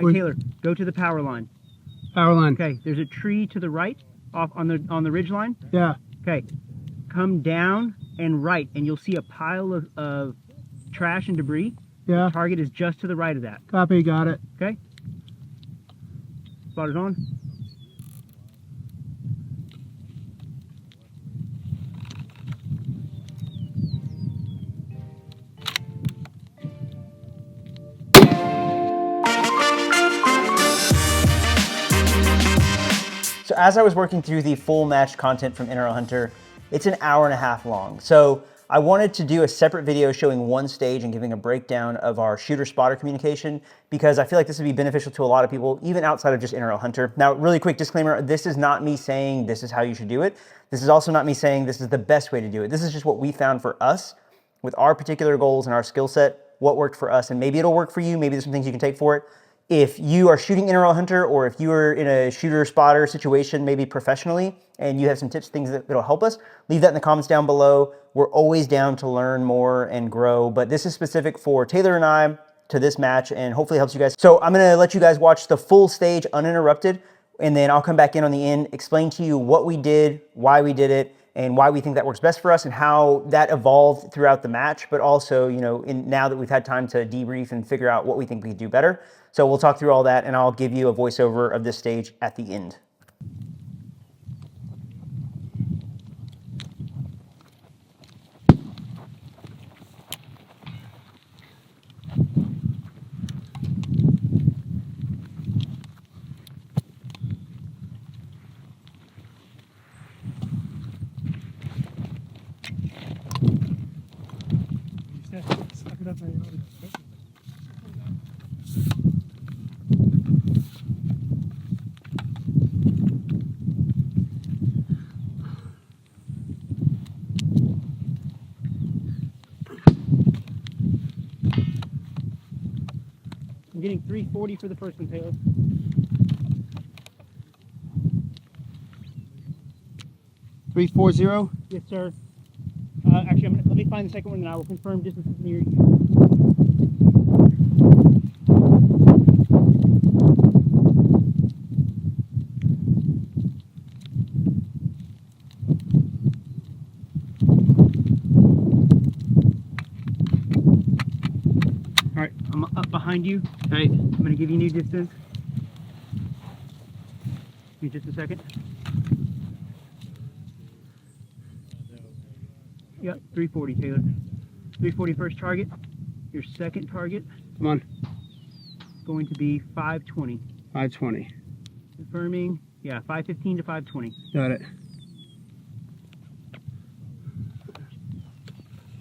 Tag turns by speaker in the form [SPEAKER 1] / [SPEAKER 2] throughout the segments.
[SPEAKER 1] Hey, Taylor, go to the power line.
[SPEAKER 2] Power line.
[SPEAKER 1] Okay, there's a tree to the right off on the ridge line.
[SPEAKER 2] Yeah.
[SPEAKER 1] Okay, come down and right, and you'll see a pile of trash and debris.
[SPEAKER 2] Yeah.
[SPEAKER 1] The target is just to the right of that.
[SPEAKER 2] Copy, got it.
[SPEAKER 1] Okay. Spotter's on.
[SPEAKER 3] So as I was working through the full match content from NRL Hunter, it's an hour and a half long. So I wanted to do a separate video showing one stage and giving a breakdown of our shooter-spotter communication, because I feel like this would be beneficial to a lot of people, even outside of just NRL Hunter. Now, really quick disclaimer, this is not me saying this is how you should do it. This is also not me saying this is the best way to do it. This is just what we found for us with our particular goals and our skill set, what worked for us, and maybe it'll work for you. Maybe there's some things you can take for it. If you are shooting NRL Hunter, or if you are in a shooter-spotter situation, maybe professionally, and you have some tips, things that'll help us, leave that in the comments down below. We're always down to learn more and grow, but this is specific for Taylor and I to this match, and hopefully helps you guys. So I'm gonna let you guys watch the full stage uninterrupted, and then I'll come back in on the end, explain to you what we did, why we did it, and why we think that works best for us, and how that evolved throughout the match, but also, you know, now that we've had time to debrief and figure out what we think we could do better. So we'll talk through all that, and I'll give you a voiceover of this stage at the end.
[SPEAKER 1] I'm getting 340 for the first one, Taylor.
[SPEAKER 2] $340.
[SPEAKER 1] Yes, sir. Actually, let me find the second one, and I will confirm distance near you. All right, I'm up behind you.
[SPEAKER 2] Hey.
[SPEAKER 1] I'm going to give you new distance. Give me just a second. Yep, 340, Taylor. 340 first target. Your second target.
[SPEAKER 2] Come on.
[SPEAKER 1] Going to be 520.
[SPEAKER 2] 520.
[SPEAKER 1] Confirming. Yeah, 515 to 520.
[SPEAKER 2] Got it.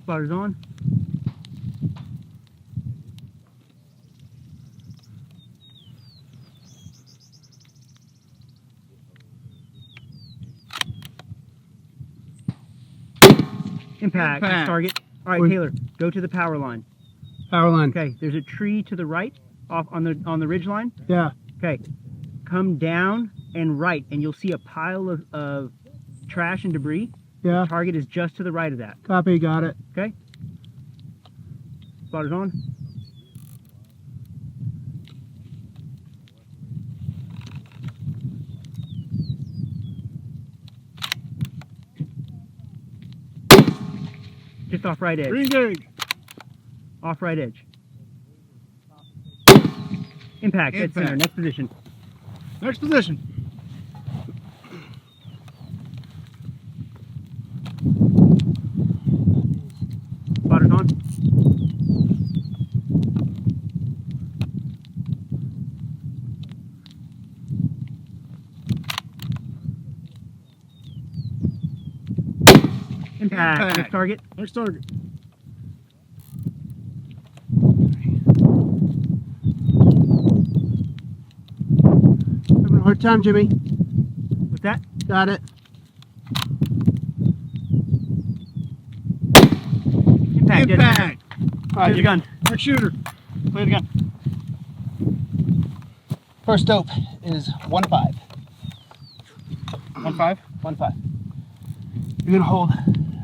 [SPEAKER 1] Spotter's on. Impact.
[SPEAKER 2] Impact.
[SPEAKER 1] Target. All right, Taylor, go to the power line.
[SPEAKER 2] Power line.
[SPEAKER 1] Okay, there's a tree to the right off on the ridge line.
[SPEAKER 2] Yeah.
[SPEAKER 1] Okay, come down and right, and you'll see a pile of trash and debris.
[SPEAKER 2] Yeah.
[SPEAKER 1] The target is just to the right of that.
[SPEAKER 2] Copy, got it.
[SPEAKER 1] Okay. Spotter's on. Just off right edge.
[SPEAKER 2] Engage.
[SPEAKER 1] Off right edge. Impact. Dead center. Next position.
[SPEAKER 2] Next position.
[SPEAKER 1] Spotter's on. Impact. Next target.
[SPEAKER 2] Next target. Having a hard time, Jimmy.
[SPEAKER 1] What's that?
[SPEAKER 2] Got it.
[SPEAKER 1] Impact. Dead center.
[SPEAKER 2] Impact.
[SPEAKER 1] Clear the gun.
[SPEAKER 2] Next shooter.
[SPEAKER 1] Clear the gun.
[SPEAKER 2] First dope is 1-5.
[SPEAKER 1] 1-5.
[SPEAKER 2] 1-5. You're gonna hold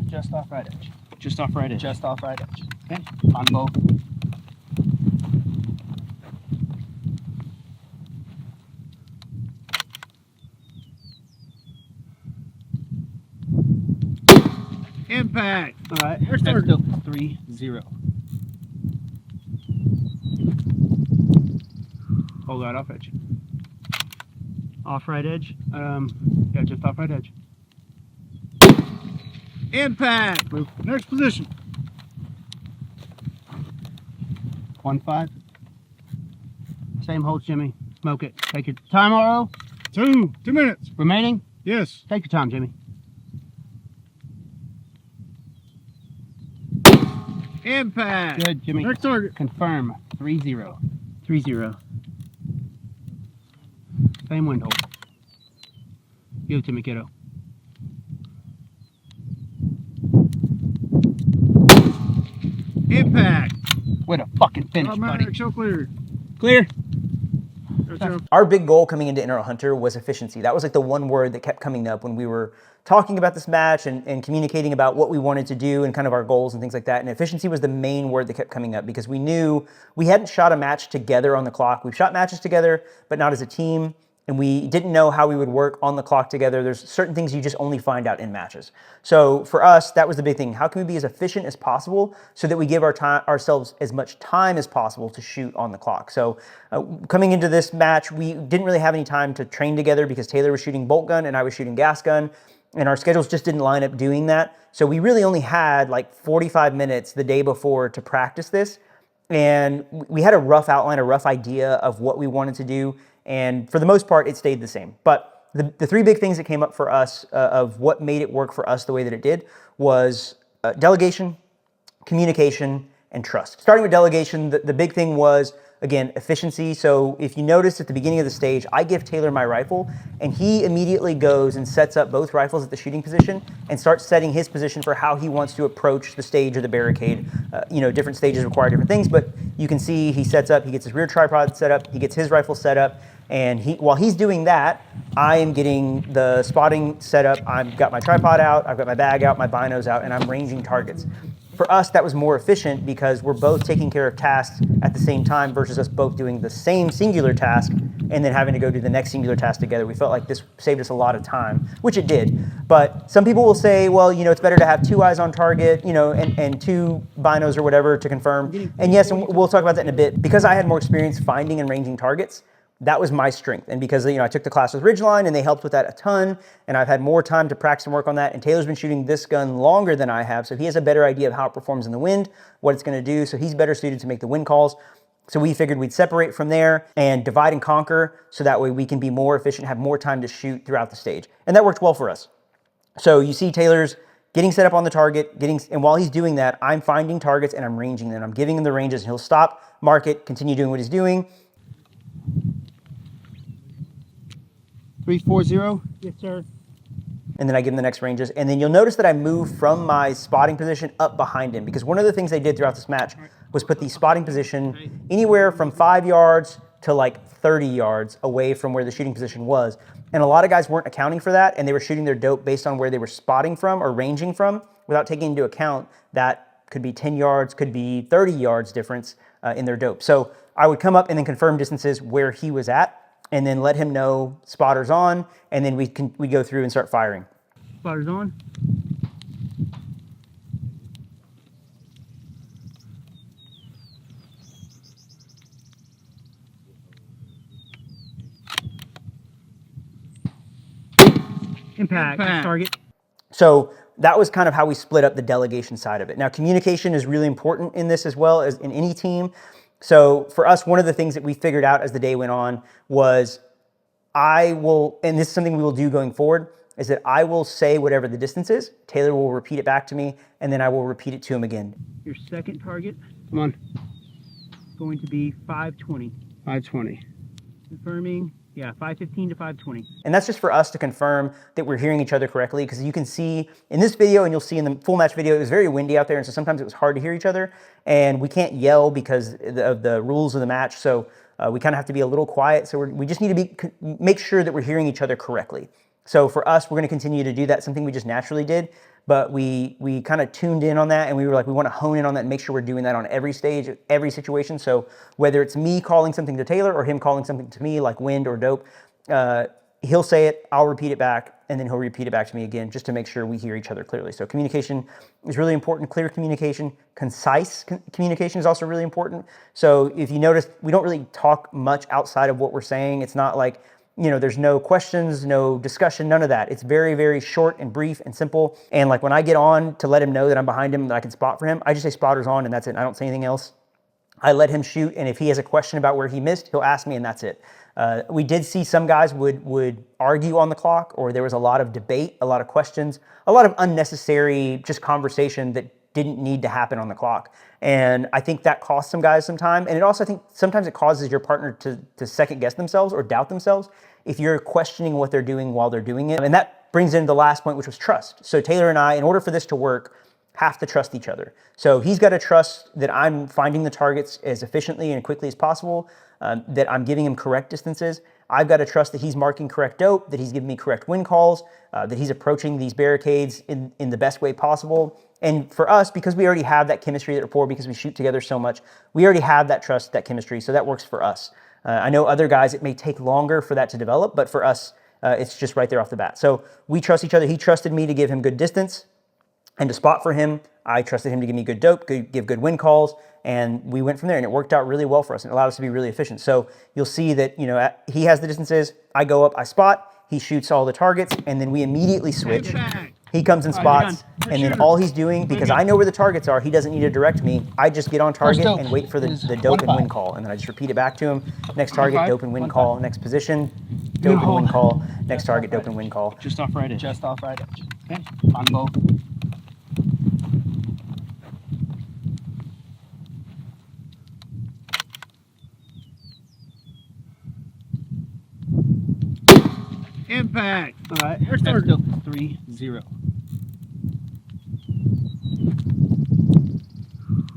[SPEAKER 2] just off right edge.
[SPEAKER 1] Just off right edge.
[SPEAKER 2] Just off right edge. Okay. On both. Impact.
[SPEAKER 1] All right.
[SPEAKER 2] Next
[SPEAKER 1] Start.
[SPEAKER 2] still 3-0. Hold that off edge.
[SPEAKER 1] Off right edge.
[SPEAKER 2] Yeah, just off right edge. Impact.
[SPEAKER 1] Move.
[SPEAKER 2] Next position. 1-5.
[SPEAKER 1] Same holds, Jimmy. Smoke it. Take your time, RO.
[SPEAKER 2] 2 minutes.
[SPEAKER 1] Remaining.
[SPEAKER 2] Yes.
[SPEAKER 1] Take your time, Jimmy.
[SPEAKER 2] Impact.
[SPEAKER 1] Good, Jimmy.
[SPEAKER 2] Next target.
[SPEAKER 1] Confirm. 3-0. 3-0. Same wind hold. Give it to me, kiddo.
[SPEAKER 2] Impact.
[SPEAKER 1] Way to fucking finish, buddy.
[SPEAKER 2] Automatic show clear.
[SPEAKER 1] Clear.
[SPEAKER 3] Our big goal coming into NRL Hunter was efficiency. That was like the one word that kept coming up when we were talking about this match and communicating about what we wanted to do and kind of our goals and things like that. And efficiency was the main word that kept coming up because we knew we hadn't shot a match together on the clock. We've shot matches together, but not as a team. And we didn't know how we would work on the clock together. There's certain things you just only find out in matches. So for us, that was the big thing. How can we be as efficient as possible so that we give ourselves as much time as possible to shoot on the clock? So coming into this match, we didn't really have any time to train together because Taylor was shooting bolt gun and I was shooting gas gun. And our schedules just didn't line up doing that. So we really only had like 45 minutes the day before to practice this. And we had a rough outline, a rough idea of what we wanted to do. And for the most part, it stayed the same. But the three big things that came up for us of what made it work for us the way that it did was delegation, communication, and trust. Starting with delegation, the big thing was, again, efficiency. So if you notice at the beginning of the stage, I give Taylor my rifle, and he immediately goes and sets up both rifles at the shooting position and starts setting his position for how he wants to approach the stage or the barricade. Different stages require different things, but you can see he sets up, he gets his rear tripod set up, he gets his rifle set up, and while he's doing that, I am getting the spotting set up. I've got my tripod out, I've got my bag out, my binos out, and I'm ranging targets. For us, that was more efficient because we're both taking care of tasks at the same time versus us both doing the same singular task and then having to go do the next singular task together. We felt like this saved us a lot of time, which it did. But some people will say, well, it's better to have 2 eyes on target, and 2 binos or whatever to confirm. And yes, and we'll talk about that in a bit. Because I had more experience finding and ranging targets, that was my strength. And because, I took the class with Ridgeline and they helped with that a ton, and I've had more time to practice and work on that. And Taylor's been shooting this gun longer than I have, so he has a better idea of how it performs in the wind, what it's gonna do, so he's better suited to make the wind calls. So we figured we'd separate from there and divide and conquer so that way we can be more efficient, have more time to shoot throughout the stage. And that worked well for us. So you see Taylor's getting set up on the target, and while he's doing that, I'm finding targets and I'm ranging them. I'm giving him the ranges, and he'll stop, mark it, continue doing what he's doing.
[SPEAKER 1] 3-4-0. Yes, sir.
[SPEAKER 3] And then I give him the next ranges. And then you'll notice that I move from my spotting position up behind him, because one of the things they did throughout this match was put the spotting position anywhere from 5 yards to like 30 yards away from where the shooting position was. And a lot of guys weren't accounting for that, and they were shooting their dope based on where they were spotting from or ranging from without taking into account that could be 10 yards, could be 30 yards difference in their dope. So I would come up and then confirm distances where he was at, and then let him know spotter's on, and then we go through and start firing.
[SPEAKER 1] Spotter's on. Impact. Target.
[SPEAKER 3] So that was kind of how we split up the delegation side of it. Now, communication is really important in this as well as in any team. So for us, one of the things that we figured out as the day went on was and this is something we will do going forward, is that I will say whatever the distance is, Taylor will repeat it back to me, and then I will repeat it to him again.
[SPEAKER 1] Your second target.
[SPEAKER 2] Come on.
[SPEAKER 1] Going to be 520.
[SPEAKER 2] 520.
[SPEAKER 1] Confirming. Yeah, 515 to 520.
[SPEAKER 3] And that's just for us to confirm that we're hearing each other correctly, because you can see in this video, and you'll see in the full match video, it was very windy out there, and so sometimes it was hard to hear each other, and we can't yell because of the rules of the match, so we kind of have to be a little quiet, so we just need to make sure that we're hearing each other correctly. So for us, we're going to continue to do that, something we just naturally did, but we kind of tuned in on that, and we were like, we want to hone in on that and make sure we're doing that on every stage, every situation. So whether it's me calling something to Taylor or him calling something to me, like wind or dope, he'll say it, I'll repeat it back, and then he'll repeat it back to me again just to make sure we hear each other clearly. So communication is really important. Clear communication, concise communication is also really important. So if you notice, we don't really talk much outside of what we're saying. It's not like, you know, there's no questions, no discussion, none of that. It's very, very short and brief and simple. And like when I get on to let him know that I'm behind him, that I can spot for him, I just say spotter's on and that's it. I don't say anything else. I let him shoot, and if he has a question about where he missed, he'll ask me, and that's it. We did see some guys would argue on the clock, or there was a lot of debate, a lot of questions, a lot of unnecessary just conversation that didn't need to happen on the clock. And I think that costs some guys some time. And it also, I think sometimes it causes your partner to second guess themselves or doubt themselves if you're questioning what they're doing while they're doing it. And that brings into the last point, which was trust. So Taylor and I, in order for this to work, have to trust each other. So he's got to trust that I'm finding the targets as efficiently and quickly as possible, that I'm giving him correct distances. I've got to trust that he's marking correct dope, that he's giving me correct wind calls, that he's approaching these barricades in the best way possible. And for us, because we already have that chemistry, that rapport, because we shoot together so much, we already have that trust, that chemistry, so that works for us. I know other guys, it may take longer for that to develop, but for us, it's just right there off the bat. So we trust each other. He trusted me to give him good distance and to spot for him. I trusted him to give me good dope, give good wind calls, and we went from there, and it worked out really well for us, and it allowed us to be really efficient. So you'll see that, you know, he has the distances, I go up, I spot, he shoots all the targets, and then we immediately switch. He comes and spots, and then all he's doing, because I know where the targets are, he doesn't need to direct me. I just get on target and wait for the dope and wind call, and then I just repeat it back to him. Next target, dope and wind call. Next position, dope and wind call. Next target, dope and wind call.
[SPEAKER 2] Just off right edge. Just off right edge. Okay. On both.
[SPEAKER 1] Impact.
[SPEAKER 2] All right. That's still 3-0.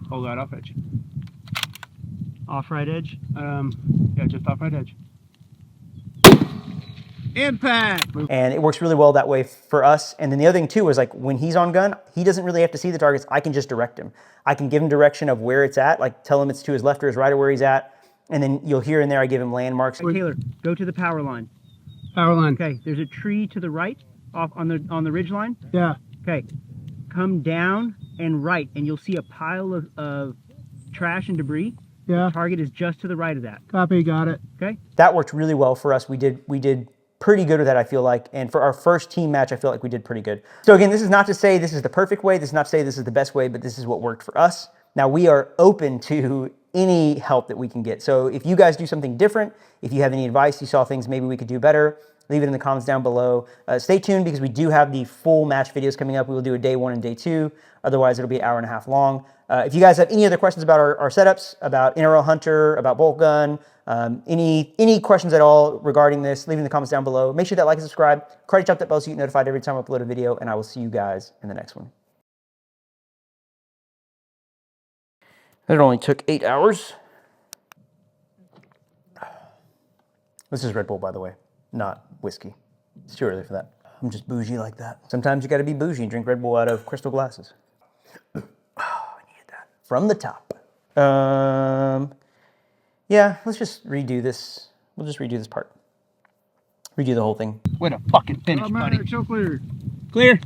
[SPEAKER 2] Hold that off edge.
[SPEAKER 1] Off right edge.
[SPEAKER 2] Yeah, just off right edge.
[SPEAKER 1] Impact.
[SPEAKER 3] And it works really well that way for us. And then the other thing too is, like, when he's on gun, he doesn't really have to see the targets. I can just direct him. I can give him direction of where it's at, like tell him it's to his left or his right or where he's at. And then you'll hear in there, I give him landmarks.
[SPEAKER 1] Hey, Taylor, go to the power line.
[SPEAKER 2] Power line.
[SPEAKER 1] Okay, there's a tree to the right off on the ridge line.
[SPEAKER 2] Yeah.
[SPEAKER 1] Okay, come down and right, and you'll see a pile of trash and debris.
[SPEAKER 2] Yeah.
[SPEAKER 1] The target is just to the right of that.
[SPEAKER 2] Copy. Got it.
[SPEAKER 1] Okay.
[SPEAKER 3] That worked really well for us. We did pretty good with that, I feel like. And for our first team match, I feel like we did pretty good. So again, this is not to say this is the perfect way. This is not to say this is the best way, but this is what worked for us. Now we are open to any help that we can get. So if you guys do something different, if you have any advice, you saw things maybe we could do better, leave it in the comments down below. Stay tuned, because we do have the full match videos coming up. We will do a day 1 and day 2. Otherwise, it'll be an hour and a half long. If you guys have any other questions about our setups, about NRL Hunter, about bolt gun, any questions at all regarding this, leave in the comments down below. Make sure that like and subscribe. Karate chop that bell so you get notified every time I upload a video, and I will see you guys in the next one. It only took 8 hours. This is Red Bull, by the way, not whiskey. It's too early for that. I'm just bougie like that. Sometimes you gotta be bougie and drink Red Bull out of crystal glasses. Oh, I needed that. From the top. Yeah, let's just redo this. We'll just redo this part. Redo the whole thing.
[SPEAKER 2] Way to fucking finish, buddy.
[SPEAKER 1] So clear.
[SPEAKER 2] Clear.